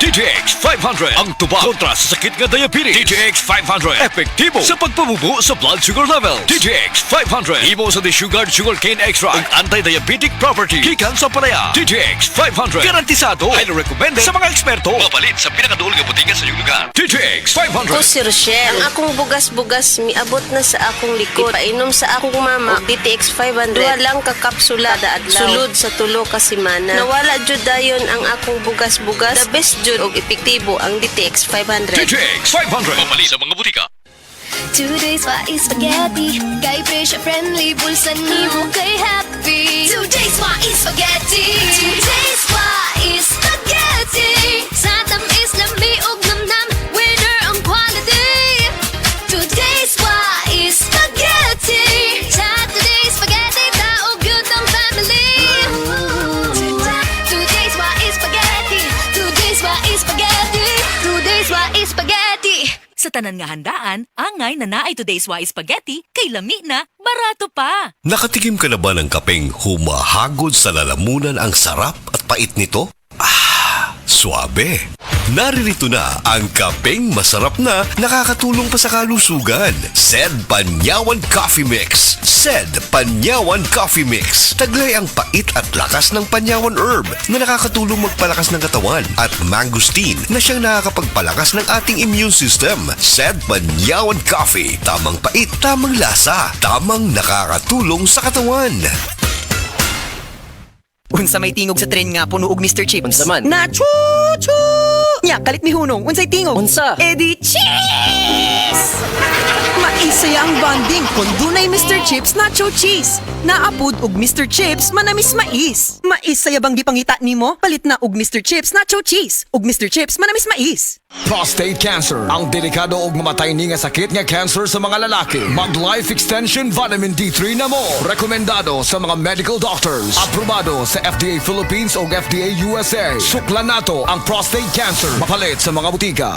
DTX 500 ang tubag kontra sa sakit nga diabetes. DTX 500 epektibo sa pagpabubo sa blood sugar level. DTX 500 imo sa sugarcane extra ang anti-diabetic property gikan sa palaya. DTX 500 garantisado highly recommended sa mga eksperto. Mapalit sa pinakadulog nga butingan sa iyong lugar. DTX 500. Ako si Rochelle. Ang akong bugas-bugas miabot na sa akong likod. Painom sa akong mama og DTX 500. Duha lang ka kapsula kada adlaw. Sulod sa tulo ka semana. Nawala jud dayon ang akong bugas-bugas. The best jud og epektibo ang DTX 500. DTX 500 mapalit sa mga butika. Today's why is spaghetti. Kay pressure friendly, bulsa ni mo kay happy. Today's why is spaghetti. Today's why is spaghetti. Sa tamis lami og namnam, winner ang quality. Today's why is spaghetti. Sa today's spaghetti, taog yun ang family. Today's why is spaghetti. Today's why is spaghetti. Today's why is spaghetti. Sa tanan nga handaan, angay na naay Today's Why Spaghetti, kay lami na, barato pa. Nakatikim ka na ba ng kapeng humahagod sa lalamunan ang sarap at pait nito? Suabe! Naririto na ang kapeng masarap na nakakatulong pa sa kalusugan. Sed Panyawan Coffee Mix. Sed Panyawan Coffee Mix. Taglay ang pait at lakas ng Panyawan Herb na nakakatulong magpalakas ng katawan at mangosteen na siyang nakakapagpalakas ng ating immune system. Sed Panyawan Coffee. Tamang pait, tamang lasa, tamang nakakatulong sa katawan. Unsa may tingog sa tren nga puno og Mr. Chips? Unsa man? Na chu! Nya, kalit mi hunong. Unsay tingog? Unsa? Edi cheese! Maisaya ang bonding kung dunay Mr. Chips Nacho Cheese. Naapod og Mr. Chips manamis mais. Maisaya bang di pangita nimo? Palit na og Mr. Chips Nacho Cheese. Og Mr. Chips manamis mais. Prostate cancer, ang delikado ug mamatay ni nga sakit nga cancer sa mga lalaki. Mag Life Extension Vitamin D3 na mo. Rekomendado sa mga medical doctors. Aprobado sa FDA Philippines ug FDA USA. Suklan nato ang prostate cancer. Mapalit sa mga butika.